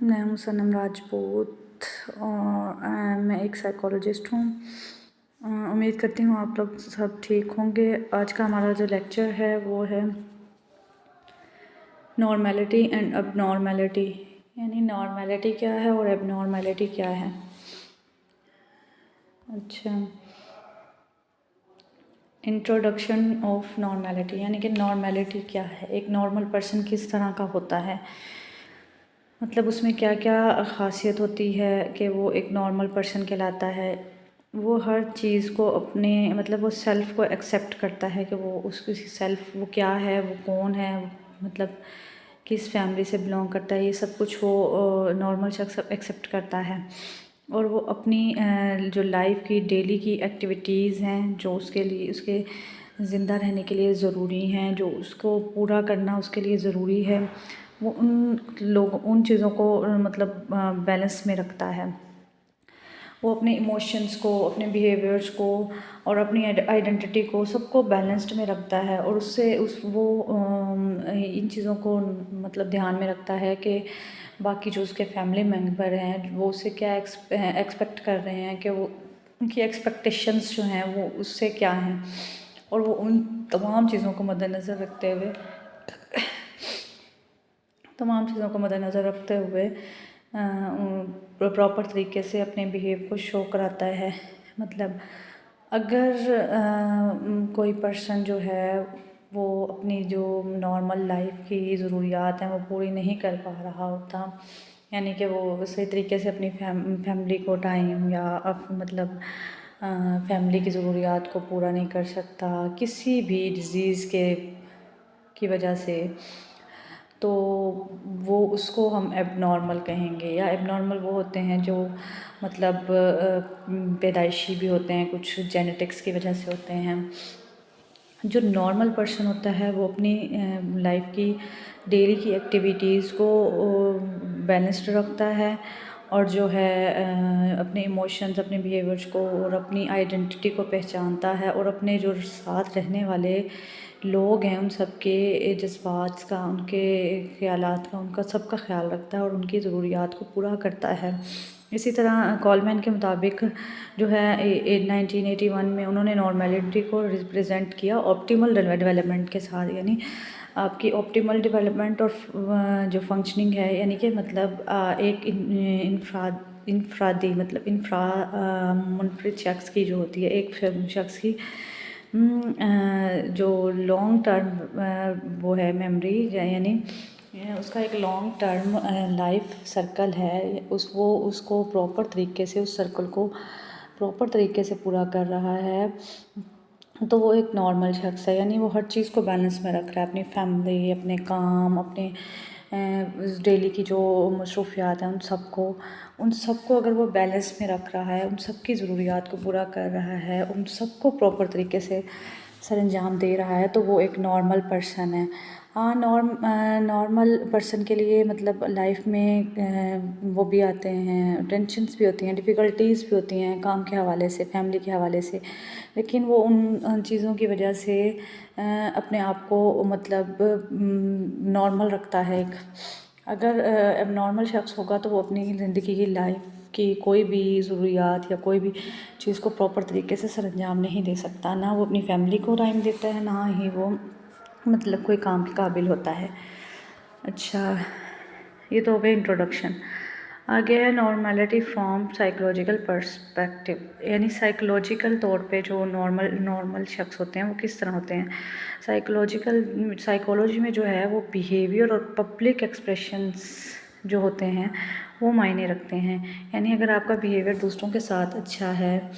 मैं हूँ सनम राजपूत और मैं एक साइकोलॉजिस्ट हूँ। उम्मीद करती हूँ आप लोग सब ठीक होंगे। आज का हमारा जो लेक्चर है वो है नॉर्मेलिटी एंड अबनॉर्मेलिटी, यानी नॉर्मेलिटी क्या है और एबनॉर्मेलिटी क्या है। अच्छा, इंट्रोडक्शन ऑफ नॉर्मेलिटी, यानी कि नॉर्मेलिटी क्या है, एक नॉर्मल पर्सन किस तरह का होता है, मतलब उसमें क्या क्या ख़ासियत होती है कि वो एक नॉर्मल पर्सन कहलाता है। वो हर चीज़ को अपने मतलब वो सेल्फ़ को एक्सेप्ट करता है कि वो उसकी सेल्फ़ वो क्या है, वो कौन है, मतलब किस फैमिली से बिलोंग करता है, ये सब कुछ वो नॉर्मल शख्स एक्सेप्ट करता है। और वो अपनी जो लाइफ की डेली की एक्टिविटीज़ हैं जो उसके लिए उसके ज़िंदा रहने के लिए ज़रूरी हैं, जो उसको पूरा करना उसके लिए ज़रूरी है, वो उन चीज़ों को मतलब बैलेंस में रखता है। वो अपने इमोशंस को, अपने बिहेवियर्स को और अपनी आइडेंटिटी को सबको बैलेंस्ड में रखता है। और उससे इन चीज़ों को मतलब ध्यान में रखता है कि बाकी जो उसके फैमिली मेम्बर हैं वो उससे क्या एक्सपेक्ट कर रहे हैं, कि वो उनकी एक्सपेक्टेशंस जो हैं वो उससे क्या हैं। और वो उन तमाम चीज़ों को मद्देनज़र रखते हुए प्रॉपर तरीके से अपने बिहेव को शो कराता है। मतलब अगर कोई पर्सन जो है वो अपनी जो नॉर्मल लाइफ की ज़रूरियात हैं वो पूरी नहीं कर पा रहा होता, यानी कि वो सही तरीके से अपनी फैमिली को टाइम या मतलब फैमिली की ज़रूरियात को पूरा नहीं कर सकता किसी भी डिज़ीज़ की वजह से, तो वो उसको हम एबनॉर्मल कहेंगे। या एबनॉर्मल वो होते हैं जो मतलब पैदाइशी भी होते हैं, कुछ जेनेटिक्स की वजह से होते हैं। जो नॉर्मल पर्सन होता है वो अपनी लाइफ की डेली की एक्टिविटीज़ को बैलेंस्ड रखता है और जो है अपने इमोशंस, अपने बिहेवियर्स को और अपनी आइडेंटिटी को पहचानता है और अपने जो साथ रहने वाले लोग हैं उन सब के जज्बात का, उनके ख़यालात का, उनका सबका ख़्याल रखता है और उनकी ज़रूरियात को पूरा करता है। इसी तरह कॉलमैन के मुताबिक जो है 1981 में उन्होंने नॉर्मेलिटी को रिप्रेजेंट किया ऑप्टिमल डेवलपमेंट के साथ, यानी आपकी ऑप्टिमल डेवलपमेंट और जो फंक्शनिंग है, यानी कि मतलब एक इनफरादी मतलब मुनफरिद शख्स की जो होती है, एक शख्स की जो लॉन्ग टर्म वो है मेमोरी, यानी उसका एक लॉन्ग टर्म लाइफ सर्कल है, उसको प्रॉपर तरीके से उस सर्कल को प्रॉपर तरीके से पूरा कर रहा है, तो वो एक नॉर्मल शख्स है। यानी वो हर चीज़ को बैलेंस में रख रहा है, अपनी फैमिली, अपने काम, अपने डेली की जो मसरूफियात हैं उन सबको अगर वो बैलेंस में रख रहा है, उन सब की ज़रूरियात को पूरा कर रहा है, उन सबको प्रॉपर तरीके से सरअंजाम दे रहा है, तो वो एक नॉर्मल पर्सन है। हाँ, नॉर्मल पर्सन के लिए मतलब लाइफ में वो भी आते हैं, टेंशन्स भी होती हैं, डिफ़िकल्टीज़ भी होती हैं काम के हवाले से, फैमिली के हवाले से, लेकिन वो उन चीज़ों की वजह से अपने आप को मतलब नॉर्मल रखता है। एक अगर एबनॉर्मल शख्स होगा तो वो अपनी ज़िंदगी की लाइफ की कोई भी ज़रूरियात या कोई भी चीज़ को प्रॉपर तरीके से सरअंजाम नहीं दे सकता, ना वो अपनी फैमिली को टाइम देता है, ना ही वो मतलब कोई काम के काबिल होता है। अच्छा, ये तो हो गया इंट्रोडक्शन। आगे है नॉर्मेलिटी फ्रॉम साइकोलॉजिकल पर्सपेक्टिव, यानी साइकोलॉजिकल तौर पे जो नॉर्मल शख्स होते हैं वो किस तरह होते हैं। साइकोलॉजी में जो है वो बिहेवियर और पब्लिक एक्सप्रेशंस जो होते हैं वो मायने रखते हैं। यानी अगर आपका बिहेवियर दूसरों के साथ अच्छा है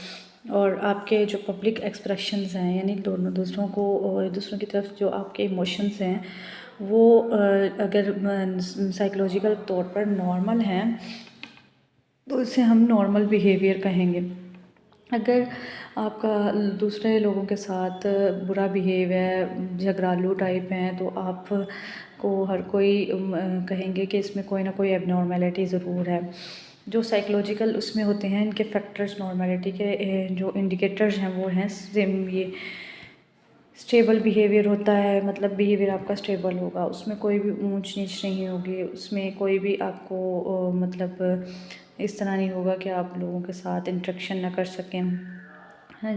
और आपके जो पब्लिक एक्सप्रेशंस हैं, यानी दूसरों की तरफ जो आपके इमोशंस हैं वो अगर साइकोलॉजिकल तौर पर नॉर्मल हैं तो इसे हम नॉर्मल बिहेवियर कहेंगे। अगर आपका दूसरे लोगों के साथ बुरा बिहेव है, झगड़ालू टाइप हैं, तो आपको हर कोई कहेंगे कि इसमें कोई ना कोई एबनॉर्मेलिटी ज़रूर है। जो साइकोलॉजिकल उसमें होते हैं, इनके फैक्टर्स नॉर्मेलिटी के जो इंडिकेटर्स हैं वो हैं स्टेबल बिहेवियर होता है, मतलब बिहेवियर आपका स्टेबल होगा, उसमें कोई भी ऊंच नीच नहीं होगी, उसमें कोई भी आपको मतलब इस तरह नहीं होगा कि आप लोगों के साथ इंटरेक्शन ना कर सकें।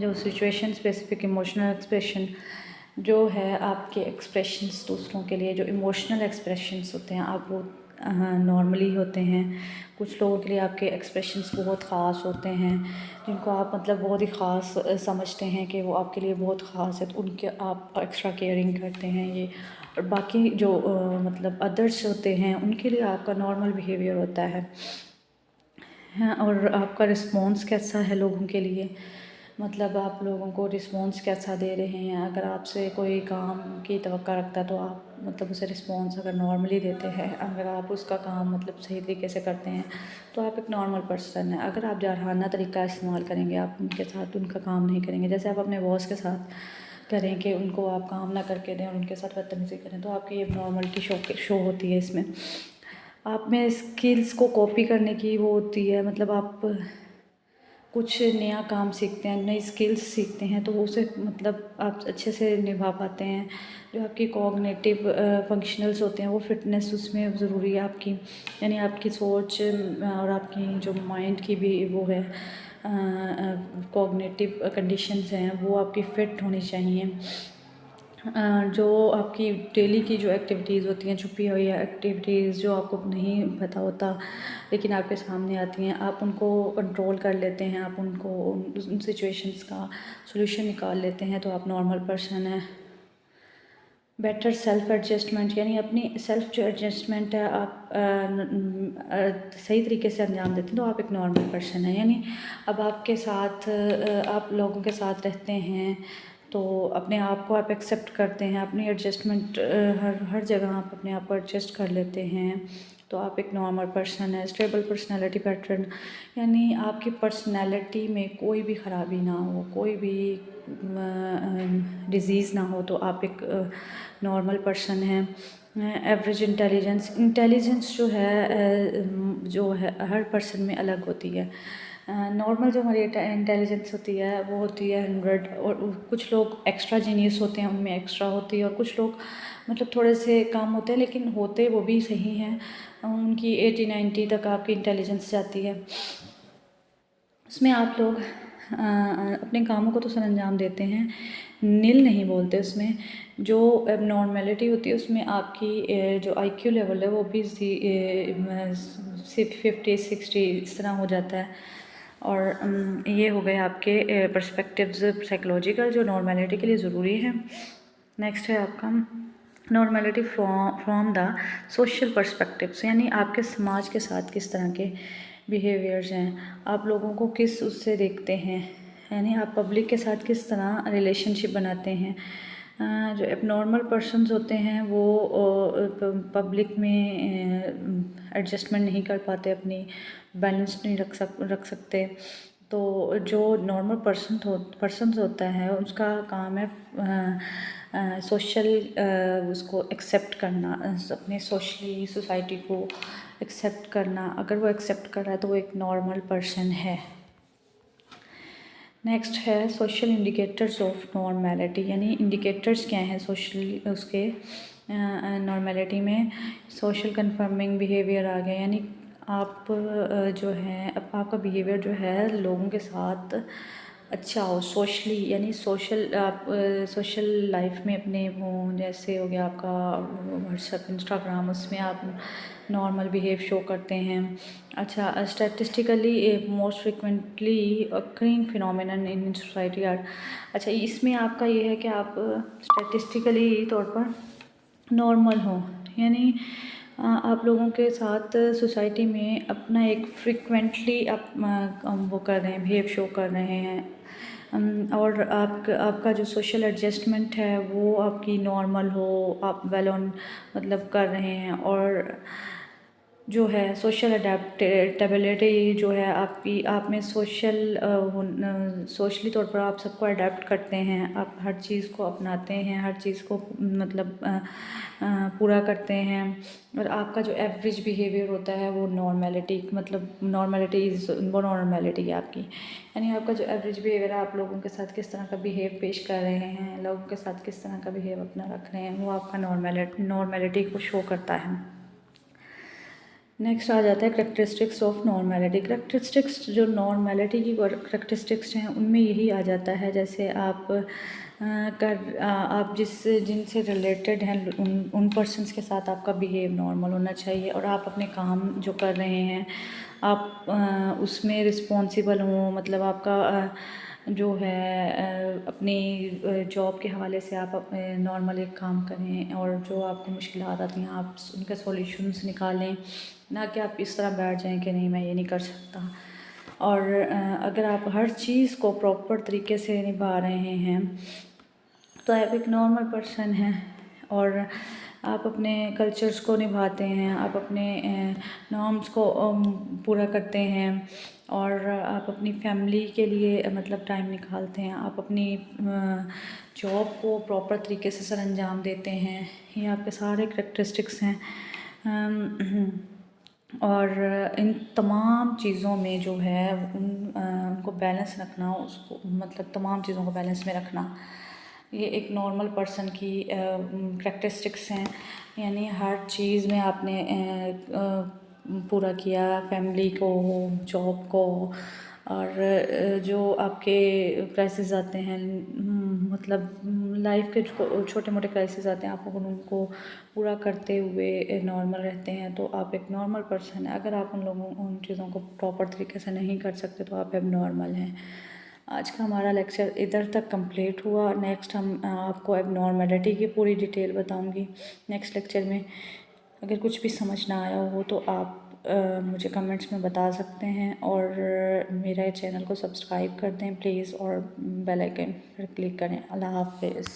जो सिचुएशन स्पेसिफिक इमोशनल एक्सप्रेशन जो है, आपके एक्सप्रेशंस दूसरों के लिए जो इमोशनल एक्सप्रेशंस होते हैं आप वो नॉर्मली होते हैं। कुछ लोगों के लिए आपके एक्सप्रेशंस बहुत ख़ास होते हैं, जिनको आप मतलब बहुत ही ख़ास समझते हैं कि वो आपके लिए बहुत ख़ास है, तो उनके आप एक्स्ट्रा केयरिंग करते हैं ये। और बाकी जो मतलब अदर्स होते हैं उनके लिए आपका नॉर्मल बिहेवियर होता है। हाँ, और आपका रिस्पॉन्स कैसा है लोगों के लिए, मतलब आप लोगों को रिस्पॉन्स कैसा दे रहे हैं। अगर आपसे कोई काम की तवक्का रखता है तो आप मतलब उसे रिस्पॉन्स अगर नॉर्मली देते हैं, अगर आप उसका काम मतलब सही तरीके से करते हैं तो आप एक नॉर्मल पर्सन हैं। अगर आप जारहाना तरीका इस्तेमाल करेंगे, आप उनके साथ उनका काम नहीं करेंगे, जैसे आप अपने बॉस के साथ करें कि उनको आप काम ना करके दें और उनके साथ बदतमीज़ी करें, तो आपकी ये नॉर्मलिटी शो होती है। इसमें आप में स्किल्स को कॉपी करने की वो होती है, मतलब आप कुछ नया काम सीखते हैं, नई स्किल्स सीखते हैं तो उसे मतलब आप अच्छे से निभा पाते हैं। जो आपकी कॉग्निटिव फंक्शनल्स होते हैं वो फिटनेस उसमें ज़रूरी है आपकी, यानी आपकी सोच और आपकी जो माइंड की भी वो है कॉग्निटिव कंडीशंस हैं वो आपकी फ़िट होनी चाहिए। जो आपकी डेली की जो एक्टिविटीज़ होती हैं, छुपी हुई एक्टिविटीज़ जो आपको नहीं पता होता लेकिन आपके सामने आती हैं, आप उनको कंट्रोल कर लेते हैं, आप उनको उन सिचुएशंस का सॉल्यूशन निकाल लेते हैं, तो आप नॉर्मल पर्सन हैं। बेटर सेल्फ एडजस्टमेंट, यानी अपनी सेल्फ जो एडजस्टमेंट है आप सही तरीके से अंजाम देते हैं तो आप एक नॉर्मल पर्सन है। यानी अब आपके साथ आप लोगों के साथ रहते हैं तो अपने आप को आप एक्सेप्ट करते हैं, अपनी एडजस्टमेंट हर जगह आप अपने आप को एडजस्ट कर लेते हैं तो आप एक नॉर्मल पर्सन है। स्टेबल पर्सनैलिटी पैटर्न, यानी आपकी पर्सनैलिटी में कोई भी ख़राबी ना हो, कोई भी डिज़ीज़ ना हो, तो आप एक नॉर्मल पर्सन है। एवरेज इंटेलिजेंस जो है हर पर्सन में अलग होती है। नॉर्मल जो हमारी इंटेलिजेंस होती है वो होती है 100, और कुछ लोग एक्स्ट्रा जीनियस होते हैं, उनमें एक्स्ट्रा होती है, और कुछ लोग मतलब थोड़े से कम होते हैं लेकिन होते वो भी सही हैं, उनकी 80-90 तक आपकी इंटेलिजेंस जाती है। उसमें आप लोग अपने कामों को तो सरअंजाम देते हैं, नील नहीं बोलते उसमें। जो एबनॉर्मेलिटी होती है उसमें आपकी जो IQ लेवल है वो भी 50-60 इस तरह हो जाता है। और ये हो गए आपके पर्सपेक्टिव्स साइकोलॉजिकल जो नॉर्मेलिटी के लिए ज़रूरी है। नेक्स्ट है आपका normality from the social perspectives, यानी आपके समाज के साथ किस तरह के बिहेवियर्स हैं, आप लोगों को किस उससे देखते हैं, यानी आप पब्लिक के साथ किस तरह रिलेशनशिप बनाते हैं। जो एबनॉर्मल पर्सन्स होते हैं वो पब्लिक में एडजस्टमेंट नहीं कर पाते, अपनी बैलेंस नहीं रख सकते। तो जो नॉर्मल पर्सन्स होता है उसका काम है सोशल उसको एक्सेप्ट करना, अपने सोशली सोसाइटी को एक्सेप्ट करना। अगर वो एक्सेप्ट कर रहा है तो वो एक नॉर्मल पर्सन है। नेक्स्ट है सोशल इंडिकेटर्स ऑफ नॉर्मेलिटी, यानी इंडिकेटर्स क्या हैं सोशल उसके नॉर्मेलिटी में। सोशल कंफर्मिंग बिहेवियर आ गया, यानी आप जो है आपका बिहेवियर जो है लोगों के साथ अच्छा हो सोशली, यानी सोशल लाइफ में अपने वो जैसे हो गया आपका व्हाट्सएप इंस्टाग्राम, उसमें आप नॉर्मल बिहेव शो करते हैं। अच्छा, statistically most frequently occurring phenomenon in society are. अच्छा, इसमें आपका ये है कि आप स्टैटिस्टिकली तौर पर नॉर्मल हो, यानी आप लोगों के साथ सोसाइटी में अपना एक फ्रिक्वेंटली आप वो कर रहे हैं, बिहेव शो कर रहे हैं। और आपका जो सोशल एडजस्टमेंट है वो आपकी नॉर्मल हो, आप वेल ऑन मतलब कर रहे हैं। और जो है सोशल अडेप्टेबिलिटी जो है आपकी, आप में सोशली तौर पर आप सबको अडेप्ट करते हैं, आप हर चीज़ को अपनाते हैं, हर चीज़ को मतलब पूरा करते हैं। और आपका जो एवरेज बिहेवियर होता है वो नॉर्मेलिटी, मतलब वो नॉर्मेलिटी है आपकी, यानी आपका जो एवरेज बिहेवियर है, आप लोगों के साथ किस तरह का बिहेव पेश कर रहे हैं, लोगों के साथ किस तरह का बिहेव अपना रख रहे हैं, वो आपका नॉर्मेलिटी को शो करता है। नेक्स्ट आ जाता है करेक्टरिस्टिक्स ऑफ नॉर्मेलिटी। करेक्टरिस्टिक्स जो नॉर्मेलिटी की करेक्टरिस्टिक्स हैं उनमें यही आ जाता है, जैसे आप जिनसे रिलेटेड हैं उन पर्सन्स के साथ आपका बिहेव नॉर्मल होना चाहिए, और आप अपने काम जो कर रहे हैं आप उसमें रिस्पॉन्सिबल हों, मतलब आपका जो है अपनी जॉब के हवाले से आप नॉर्मल एक काम करें, और जो आपको मुश्किलात आती हैं आप उनके सॉल्यूशंस निकालें, ना कि आप इस तरह बैठ जाएं कि नहीं मैं ये नहीं कर सकता। और अगर आप हर चीज़ को प्रॉपर तरीके से निभा रहे हैं तो आप एक नॉर्मल पर्सन हैं, और आप अपने कल्चर्स को निभाते हैं, आप अपने नॉर्म्स को पूरा करते हैं, और आप अपनी फैमिली के लिए मतलब टाइम निकालते हैं, आप अपनी जॉब को प्रॉपर तरीके से सर अंजाम देते हैं। ये आपके सारे करेक्टरिस्टिक्स हैं। और इन तमाम चीज़ों में जो है उनको बैलेंस रखना, उसको मतलब तमाम चीज़ों को बैलेंस में रखना, ये एक नॉर्मल पर्सन की करेक्टरिस्टिक्स हैं। यानी हर चीज़ में आपने पूरा किया, फैमिली को, जॉब को, और जो आपके क्राइसिस आते हैं, मतलब लाइफ के छोटे मोटे क्राइसिस आते हैं, आप उनको पूरा करते हुए नॉर्मल रहते हैं, तो आप एक नॉर्मल पर्सन है। अगर आप उन चीज़ों को प्रॉपर तरीके से नहीं कर सकते तो आप एब नॉर्मल हैं। आज का हमारा लेक्चर इधर तक कंप्लीट हुआ। नेक्स्ट हम आपको एब नॉर्मेलिटी की पूरी डिटेल बताऊंगी नेक्स्ट लेक्चर में। अगर कुछ भी समझ ना आया हो तो आप मुझे कमेंट्स में बता सकते हैं, और मेरा चैनल को सब्सक्राइब कर दें प्लीज़, और बेल आइकन पर क्लिक करें। अल्लाह हाफ़िज़।